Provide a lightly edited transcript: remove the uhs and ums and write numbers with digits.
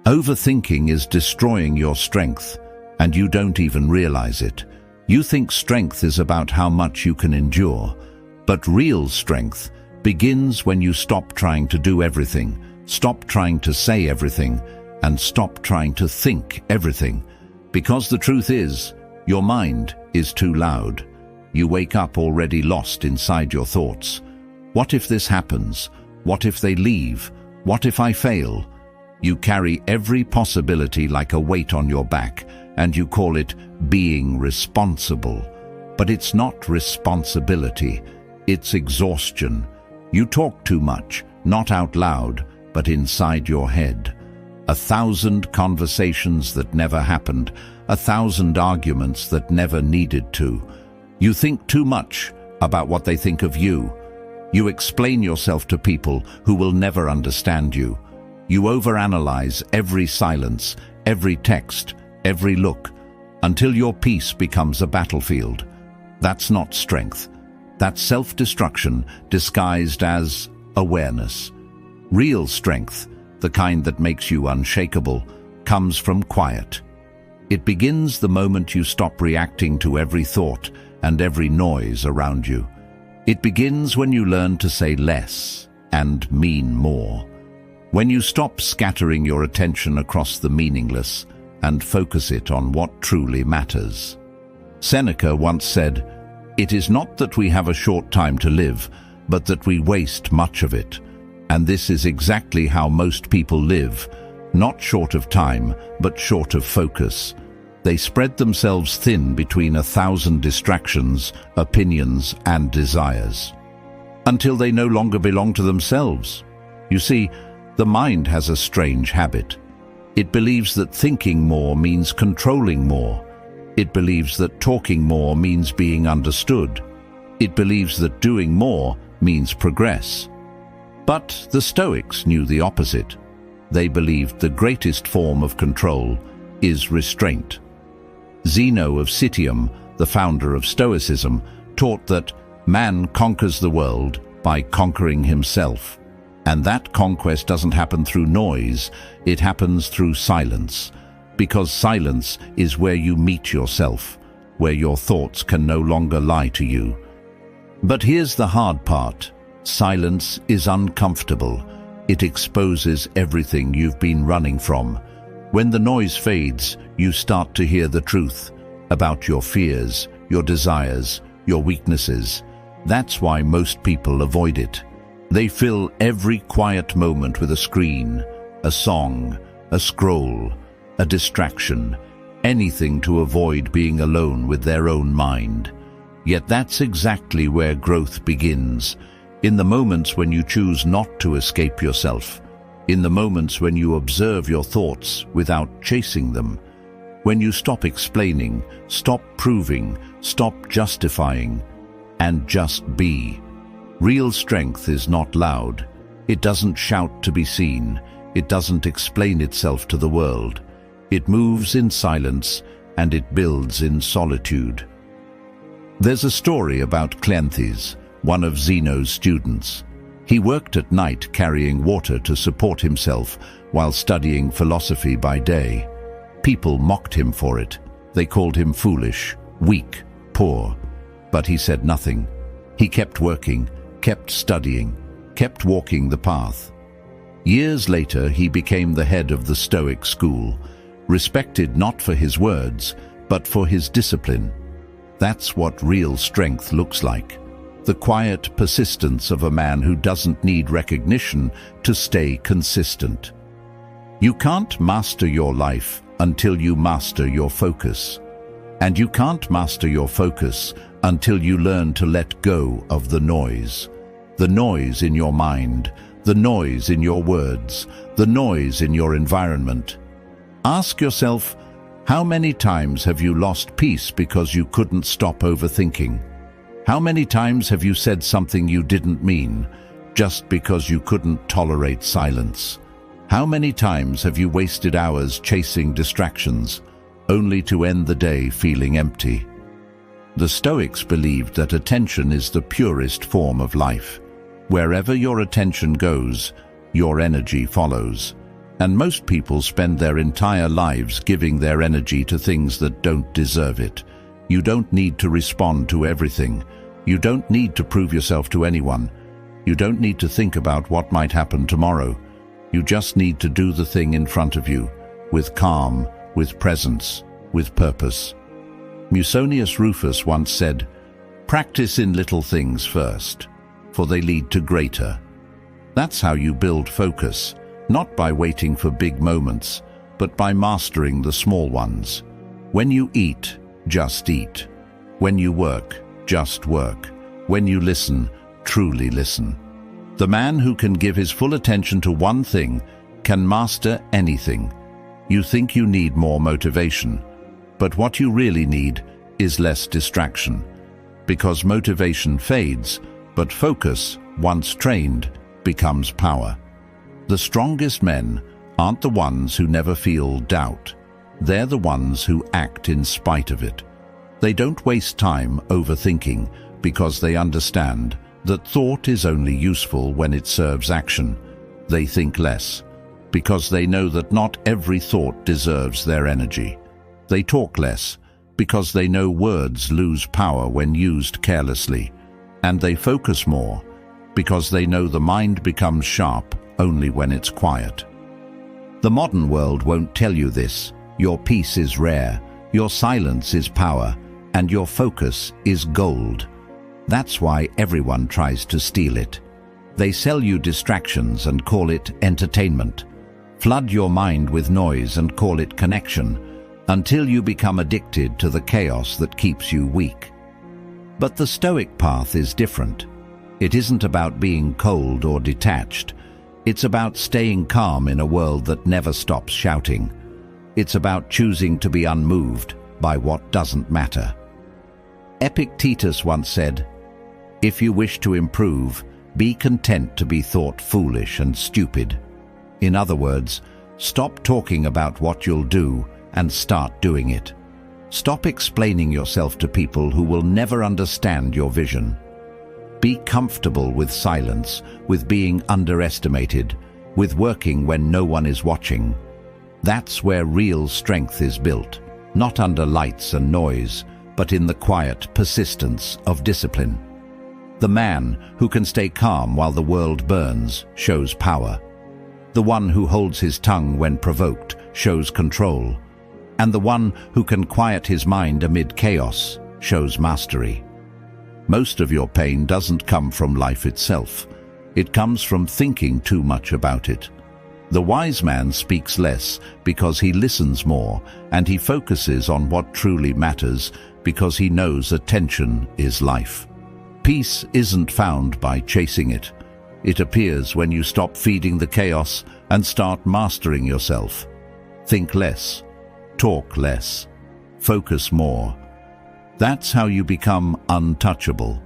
Overthinking is destroying your strength, and you don't even realize it. You think strength is about how much you can endure, but real strength begins when you stop trying to do everything, stop trying to say everything, and stop trying to think everything. Because the truth is, your mind is too loud. You wake up already lost inside your thoughts. What if this happens? What if they leave? What if I fail? You carry every possibility like a weight on your back, and you call it being responsible. But it's not responsibility, it's exhaustion. You talk too much, not out loud, but inside your head. 1,000 conversations that never happened, 1,000 arguments that never needed to. You think too much about what they think of you. You explain yourself to people who will never understand you. You overanalyze every silence, every text, every look, until your peace becomes a battlefield. That's not strength. That's self-destruction disguised as awareness. Real strength, the kind that makes you unshakable, comes from quiet. It begins the moment you stop reacting to every thought and every noise around you. It begins when you learn to say less and mean more. When you stop scattering your attention across the meaningless and focus it on what truly matters. Seneca once said, "It is not that we have a short time to live, but that we waste much of it." And this is exactly how most people live, not short of time, but short of focus. They spread themselves thin between 1,000 distractions, opinions, and desires, until they no longer belong to themselves. You see, the mind has a strange habit. It believes that thinking more means controlling more. It believes that talking more means being understood. It believes that doing more means progress. But the Stoics knew the opposite. They believed the greatest form of control is restraint. Zeno of Citium, the founder of Stoicism, taught that man conquers the world by conquering himself. And that conquest doesn't happen through noise, it happens through silence. Because silence is where you meet yourself, where your thoughts can no longer lie to you. But here's the hard part. Silence is uncomfortable. It exposes everything you've been running from. When the noise fades, you start to hear the truth about your fears, your desires, your weaknesses. That's why most people avoid it. They fill every quiet moment with a screen, a song, a scroll, a distraction, anything to avoid being alone with their own mind. Yet that's exactly where growth begins. In the moments when you choose not to escape yourself, in the moments when you observe your thoughts without chasing them, when you stop explaining, stop proving, stop justifying, and just be. Real strength is not loud. It doesn't shout to be seen. It doesn't explain itself to the world. It moves in silence and it builds in solitude. There's a story about Cleanthes, one of Zeno's students. He worked at night carrying water to support himself while studying philosophy by day. People mocked him for it. They called him foolish, weak, poor. But he said nothing. He kept working, kept studying, kept walking the path. Years later, he became the head of the Stoic school, respected not for his words, but for his discipline. That's what real strength looks like. The quiet persistence of a man who doesn't need recognition to stay consistent. You can't master your life until you master your focus. And you can't master your focus until you learn to let go of the noise. The noise in your mind, the noise in your words, the noise in your environment. Ask yourself, how many times have you lost peace because you couldn't stop overthinking? How many times have you said something you didn't mean, just because you couldn't tolerate silence? How many times have you wasted hours chasing distractions, only to end the day feeling empty? The Stoics believed that attention is the purest form of life. Wherever your attention goes, your energy follows. And most people spend their entire lives giving their energy to things that don't deserve it. You don't need to respond to everything. You don't need to prove yourself to anyone. You don't need to think about what might happen tomorrow. You just need to do the thing in front of you, with calm, with presence, with purpose. Musonius Rufus once said, "Practice in little things first, for they lead to greater." That's how you build focus, not by waiting for big moments, but by mastering the small ones. When you eat, just eat. When you work, just work. When you listen, truly listen. The man who can give his full attention to one thing can master anything. You think you need more motivation, but what you really need is less distraction. Because motivation fades, but focus, once trained, becomes power. The strongest men aren't the ones who never feel doubt. They're the ones who act in spite of it. They don't waste time overthinking because they understand that thought is only useful when it serves action. They think less because they know that not every thought deserves their energy. They talk less because they know words lose power when used carelessly. And they focus more because they know the mind becomes sharp only when it's quiet. The modern world won't tell you this. Your peace is rare, your silence is power, and your focus is gold. That's why everyone tries to steal it. They sell you distractions and call it entertainment. Flood your mind with noise and call it connection, until you become addicted to the chaos that keeps you weak. But the Stoic path is different. It isn't about being cold or detached. It's about staying calm in a world that never stops shouting. It's about choosing to be unmoved by what doesn't matter. Epictetus once said, "If you wish to improve, be content to be thought foolish and stupid." In other words, stop talking about what you'll do and start doing it. Stop explaining yourself to people who will never understand your vision. Be comfortable with silence, with being underestimated, with working when no one is watching. That's where real strength is built, not under lights and noise, but in the quiet persistence of discipline. The man who can stay calm while the world burns shows power. The one who holds his tongue when provoked shows control. And the one who can quiet his mind amid chaos shows mastery. Most of your pain doesn't come from life itself. It comes from thinking too much about it. The wise man speaks less because he listens more, and he focuses on what truly matters because he knows attention is life. Peace isn't found by chasing it. It appears when you stop feeding the chaos and start mastering yourself. Think less, talk less, focus more. That's how you become untouchable.